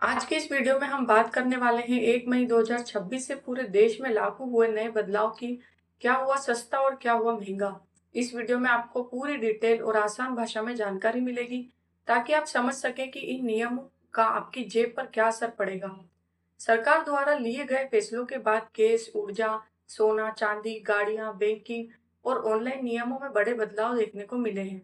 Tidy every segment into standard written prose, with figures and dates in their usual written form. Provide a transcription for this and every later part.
आज के इस वीडियो में हम बात करने वाले हैं 1 मई 2026 से पूरे देश में लागू हुए नए बदलाव की। क्या हुआ सस्ता और क्या हुआ महंगा। इस वीडियो में आपको पूरी डिटेल और आसान भाषा में जानकारी मिलेगी ताकि आप समझ सकें कि इन नियमों का आपकी जेब पर क्या असर पड़ेगा। सरकार द्वारा लिए गए फैसलों के बाद गैस, ऊर्जा, सोना, चांदी, गाड़ियां, बैंकिंग और ऑनलाइन नियमों में बड़े बदलाव देखने को मिले हैं।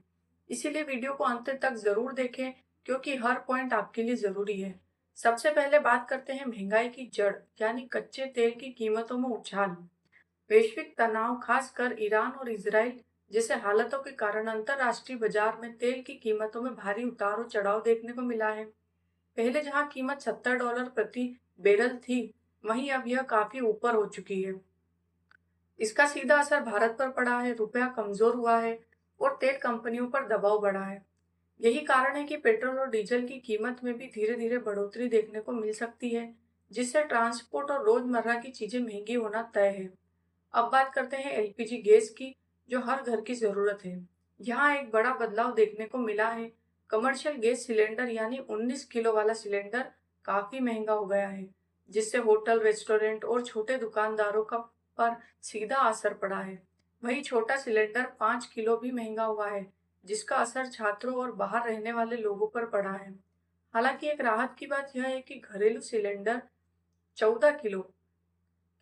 इसीलिए वीडियो को अंत तक जरूर देखें क्योंकि हर पॉइंट आपके लिए जरूरी है। सबसे पहले बात करते हैं महंगाई की जड़ यानी कच्चे तेल की कीमतों में उछाल। वैश्विक तनाव खासकर ईरान और इजराइल जैसे हालातों के कारण अंतरराष्ट्रीय बाजार में तेल की कीमतों में भारी उतार और चढ़ाव देखने को मिला है। पहले जहां कीमत $70 प्रति बैरल थी, वहीं अब यह काफी ऊपर हो चुकी है। इसका सीधा असर भारत पर पड़ा है, रुपया कमजोर हुआ है और तेल कंपनियों पर दबाव बढ़ा है। यही कारण है कि पेट्रोल और डीजल की कीमत में भी धीरे धीरे बढ़ोतरी देखने को मिल सकती है, जिससे ट्रांसपोर्ट और रोजमर्रा की चीजें महंगी होना तय है। अब बात करते हैं एलपीजी गैस की, जो हर घर की जरूरत है। यहाँ एक बड़ा बदलाव देखने को मिला है। कमर्शियल गैस सिलेंडर यानी 19 किलो वाला सिलेंडर काफी महंगा हो गया है, जिससे होटल, रेस्टोरेंट और छोटे दुकानदारों का पर सीधा असर पड़ा है। वही छोटा सिलेंडर 5 किलो भी महंगा हुआ है, जिसका असर छात्रों और बाहर रहने वाले लोगों पर पड़ा है। हालांकि एक राहत की बात यह है कि घरेलू सिलेंडर 14 किलो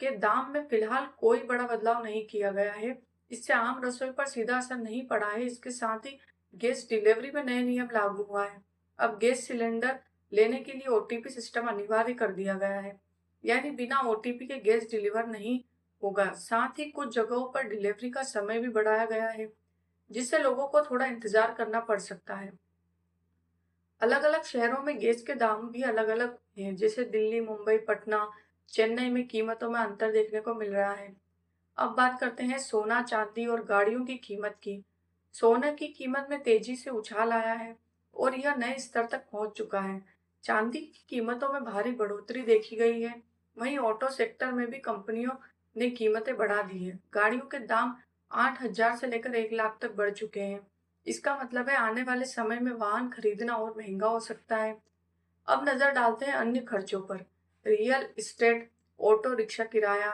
के दाम में फिलहाल कोई बड़ा बदलाव नहीं किया गया है। इससे आम रसोई पर सीधा असर नहीं पड़ा है। इसके साथ ही गैस डिलीवरी में नए नियम लागू हुआ है। अब गैस सिलेंडर लेने के लिए ओटीपी सिस्टम अनिवार्य कर दिया गया है, यानी बिना ओटीपी के गैस डिलीवर नहीं होगा। साथ ही कुछ जगहों पर डिलीवरी का समय भी बढ़ाया गया है, जिससे लोगों को थोड़ा इंतजार करना पड़ सकता है। अलग अलग शहरों में गैस के दाम भी अलग अलग हैं, जैसे दिल्ली, मुंबई, पटना, चेन्नई में कीमतों में अंतर देखने को मिल रहा है। अब बात करते हैं सोना, चांदी और गाड़ियों की कीमत की। सोने की कीमत में तेजी से उछाल आया है और यह नए स्तर तक पहुंच चुका है। चांदी की कीमतों में भारी बढ़ोतरी देखी गई है। वहीं ऑटो सेक्टर में भी कंपनियों ने कीमतें बढ़ा दी है। गाड़ियों के दाम 8,000 से लेकर 1 लाख तक बढ़ चुके हैं। इसका मतलब है आने वाले समय में वाहन खरीदना और महंगा हो सकता है। अब नजर डालते हैं अन्य खर्चों पर। रियल एस्टेट, ऑटो रिक्शा किराया,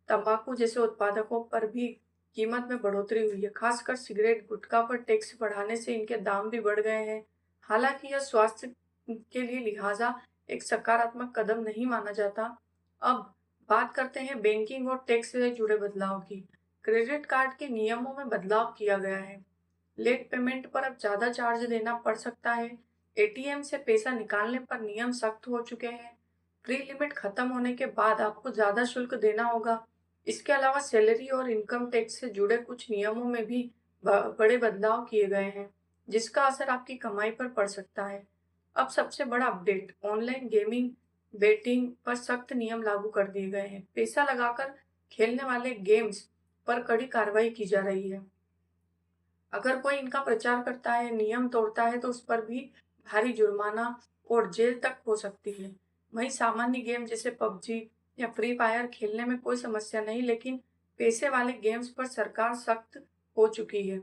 तंबाकू जैसे उत्पादकों पर भी कीमत में बढ़ोतरी हुई है। खासकर सिगरेट, गुटखा पर टैक्स बढ़ाने से इनके दाम भी बढ़ गए हैं। हालांकि यह स्वास्थ्य के लिए लिहाजा एक सकारात्मक कदम नहीं माना जाता। अब बात करते हैं बैंकिंग और टैक्स से जुड़े बदलाव की। क्रेडिट कार्ड के नियमों में बदलाव किया गया है। लेट पेमेंट पर अब ज्यादा चार्ज देना पड़ सकता है। एटीएम से पैसा निकालने पर नियम सख्त हो चुके हैं। फ्री लिमिट खत्म होने के बाद आपको ज्यादा शुल्क देना होगा। इसके अलावा सैलरी और इनकम टैक्स से जुड़े कुछ नियमों में भी बड़े बदलाव किए गए हैं, जिसका असर आपकी कमाई पर पड़ सकता है। अब सबसे बड़ा अपडेट, ऑनलाइन गेमिंग, बेटिंग पर सख्त नियम लागू कर दिए गए हैं। पैसा लगाकर खेलने वाले गेम्स पर कड़ी कार्रवाई की जा रही है। अगर कोई इनका प्रचार करता है, नियम तोड़ता है, तो उस पर भी भारी जुर्माना और जेल तक हो सकती है। वहीं सामान्य गेम जैसे पबजी या फ्री फायर खेलने में कोई समस्या नहीं, लेकिन पैसे वाले गेम्स पर सरकार सख्त हो चुकी है।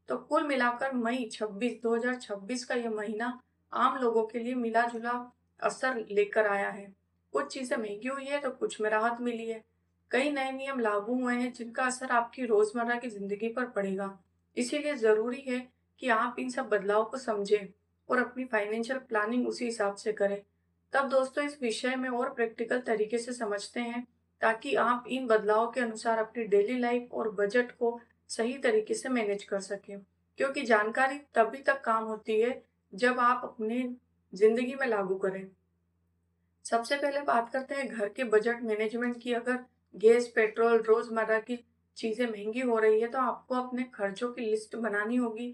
तो कुल मिलाकर मई 2026 का यह महीना आम लोगों के लिए मिला जुला असर लेकर आया है। कुछ चीजें महंगी हुई है तो कुछ में राहत मिली है। कई नए नियम लागू हुए हैं जिनका असर आपकी रोजमर्रा की जिंदगी पर पड़ेगा। इसीलिए जरूरी है कि आप इन सब बदलाव को समझें और अपनी फाइनेंशियल प्लानिंग उसी हिसाब से करें। तब दोस्तों इस विषय में और प्रैक्टिकल तरीके से समझते हैं, ताकि आप इन बदलावों के अनुसार अपनी डेली लाइफ और बजट को सही तरीके से मैनेज कर सकें। क्योंकि जानकारी तभी तक काम होती है जब आप अपने जिंदगी में लागू करें। सबसे पहले बात करते हैं घर के बजट मैनेजमेंट की। अगर गैस, पेट्रोल, रोजमर्रा की चीजें महंगी हो रही है तो आपको अपने खर्चों की लिस्ट बनानी होगी।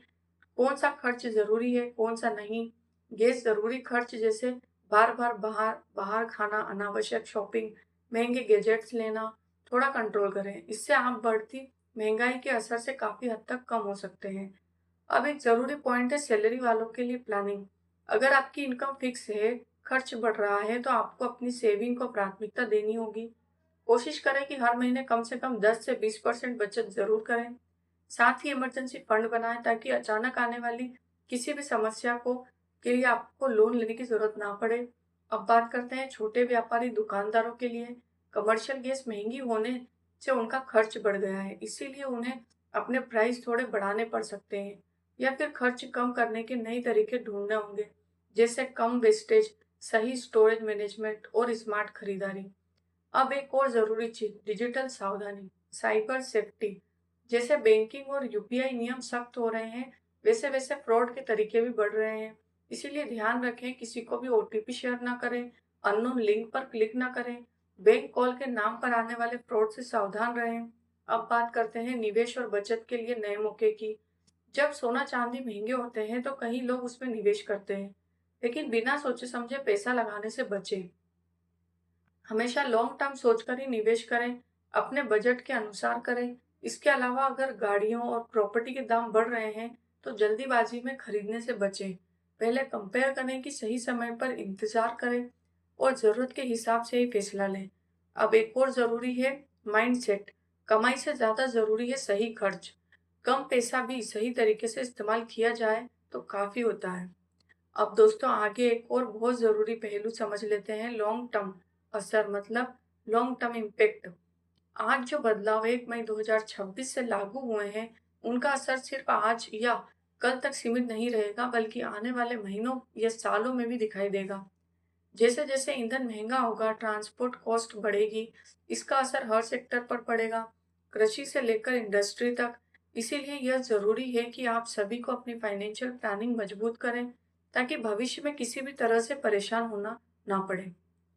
कौन सा खर्च जरूरी है, कौन सा नहीं। गैस जरूरी खर्च जैसे बार बार बाहर बाहर खाना, अनावश्यक शॉपिंग, महंगे गैजेट्स लेना, थोड़ा कंट्रोल करें। इससे आप बढ़ती महंगाई के असर से काफी हद तक कम हो सकते हैं। अब एक जरूरी पॉइंट है सैलरी वालों के लिए प्लानिंग। अगर आपकी इनकम फिक्स है, खर्च बढ़ रहा है, तो आपको अपनी सेविंग को प्राथमिकता देनी होगी। कोशिश करें कि हर महीने कम से कम 10 से 20% बचत जरूर करें। साथ ही इमरजेंसी फंड बनाएं ताकि अचानक आने वाली किसी भी समस्या को के लिए आपको लोन लेने की जरूरत ना पड़े। अब बात करते हैं छोटे व्यापारी दुकानदारों के लिए। कमर्शियल गैस महंगी होने से उनका खर्च बढ़ गया है, इसीलिए उन्हें अपने प्राइस थोड़े बढ़ाने पड़ सकते हैं या फिर खर्च कम करने के नए तरीके ढूंढने होंगे, जैसे कम वेस्टेज, सही स्टोरेज मैनेजमेंट और स्मार्ट खरीदारी। अब एक और जरूरी चीज, डिजिटल सावधानी, साइबर सेफ्टी। जैसे बैंकिंग और यूपीआई नियम सख्त हो रहे हैं, वैसे वैसे फ्रॉड के तरीके भी बढ़ रहे हैं। इसीलिए ध्यान रखें, किसी को भी ओटीपी शेयर ना करें, अननोन लिंक पर क्लिक ना करें, बैंक कॉल के नाम पर आने वाले फ्रॉड से सावधान रहें। अब बात करते हैं निवेश और बचत के लिए नए मौके की। जब सोना चांदी महंगे होते हैं तो कई लोग उसमें निवेश करते हैं, लेकिन बिना सोचे समझे पैसा लगाने से बचें। हमेशा लॉन्ग टर्म सोचकर ही निवेश करें, अपने बजट के अनुसार करें। इसके अलावा अगर गाड़ियों और प्रॉपर्टी के दाम बढ़ रहे हैं तो जल्दीबाजी में खरीदने से बचें। पहले कंपेयर करें कि सही समय पर इंतजार करें और जरूरत के हिसाब से ही फैसला लें। अब एक और जरूरी है माइंडसेट। कमाई से ज्यादा जरूरी है सही खर्च। कम पैसा भी सही तरीके से इस्तेमाल किया जाए तो काफी होता है। अब दोस्तों आगे एक और बहुत जरूरी पहलू समझ लेते हैं, लॉन्ग टर्म असर, मतलब लॉन्ग टर्म इम्पैक्ट। आज जो बदलाव 1 मई 2026 से लागू हुए हैं, उनका असर सिर्फ आज या कल तक सीमित नहीं रहेगा, बल्कि आने वाले महीनों या सालों में भी दिखाई देगा। जैसे जैसे ईंधन महंगा होगा, ट्रांसपोर्ट कॉस्ट बढ़ेगी, इसका असर हर सेक्टर पर पड़ेगा, कृषि से लेकर इंडस्ट्री तक। इसीलिए यह जरूरी है कि आप सभी को अपनी फाइनेंशियल प्लानिंग मजबूत करें, ताकि भविष्य में किसी भी तरह से परेशान होना ना पड़े।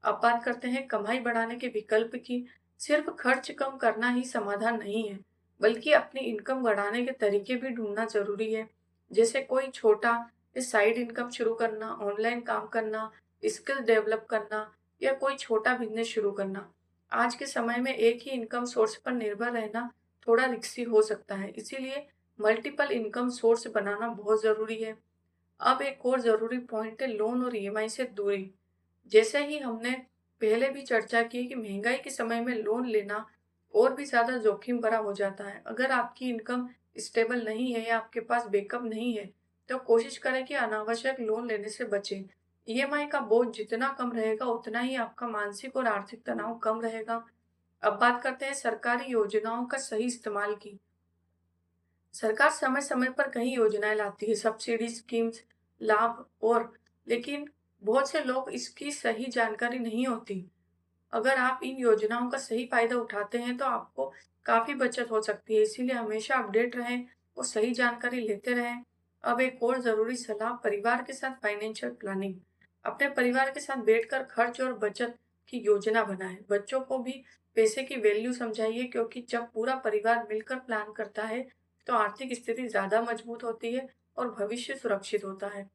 अब बात करते हैं कमाई बढ़ाने के विकल्प की। सिर्फ खर्च कम करना ही समाधान नहीं है, बल्कि अपनी इनकम बढ़ाने के तरीके भी ढूंढना जरूरी है। जैसे कोई छोटा साइड इनकम शुरू करना, ऑनलाइन काम करना, स्किल डेवलप करना या कोई छोटा बिजनेस शुरू करना। आज के समय में एक ही इनकम सोर्स पर निर्भर रहना थोड़ा रिस्की हो सकता है, इसीलिए मल्टीपल इनकम सोर्स बनाना बहुत जरूरी है। अब एक और जरूरी पॉइंट है लोन और ईएमआई से दूरी। जैसे ही हमने पहले भी चर्चा की कि महंगाई के समय में लोन लेना और भी ज्यादा जोखिम भरा हो जाता है। अगर आपकी इनकम स्टेबल नहीं है या आपके पास बैकअप नहीं है, तो कोशिश करें कि अनावश्यक लोन लेने से बचें। ईएमआई का बोझ जितना कम रहेगा, उतना ही आपका मानसिक और आर्थिक तनाव कम रहेगा। अब बात करते हैं सरकारी योजनाओं का सही इस्तेमाल की। सरकार समय समय पर कई योजनाएं लाती है, सब्सिडी स्कीम्स, लाभ और, लेकिन बहुत से लोग इसकी सही जानकारी नहीं होती। अगर आप इन योजनाओं का सही फायदा उठाते हैं तो आपको काफी बचत हो सकती है, इसीलिए हमेशा अपडेट रहें और सही जानकारी लेते रहें। अब एक और जरूरी सलाह, परिवार के साथ फाइनेंशियल प्लानिंग। अपने परिवार के साथ बैठकर खर्च और बचत की योजना बनाएं। बच्चों को भी पैसे की वैल्यू समझाइए, क्योंकि जब पूरा परिवार मिलकर प्लान करता है तो आर्थिक स्थिति ज्यादा मजबूत होती है और भविष्य सुरक्षित होता है।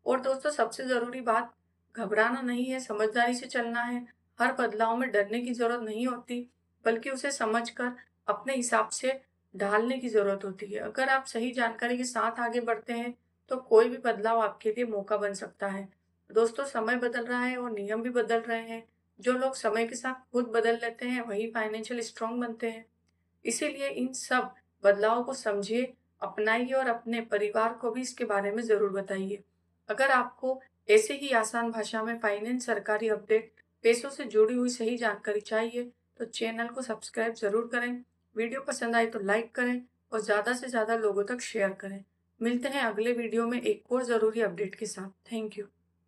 और दोस्तों सबसे जरूरी बात, घबराना नहीं है, समझदारी से चलना है। हर बदलाव में डरने की जरूरत नहीं होती, बल्कि उसे समझकर अपने हिसाब से ढालने की जरूरत होती है। अगर आप सही जानकारी के साथ आगे बढ़ते हैं तो कोई भी बदलाव आपके लिए मौका बन सकता है। दोस्तों समय बदल रहा है और नियम भी बदल रहे हैं। जो लोग समय के साथ खुद बदल लेते हैं वही फाइनेंशियल स्ट्रांग बनते हैं। इसीलिए इन सब बदलावों को समझिए, अपनाइए और अपने परिवार को भी इसके बारे में ज़रूर बताइए। अगर आपको ऐसे ही आसान भाषा में फाइनेंस, सरकारी अपडेट, पैसों से जुड़ी हुई सही जानकारी चाहिए, तो चैनल को सब्सक्राइब ज़रूर करें। वीडियो पसंद आए तो लाइक करें और ज़्यादा से ज़्यादा लोगों तक शेयर करें। मिलते हैं अगले वीडियो में एक और ज़रूरी अपडेट के साथ। Thank you.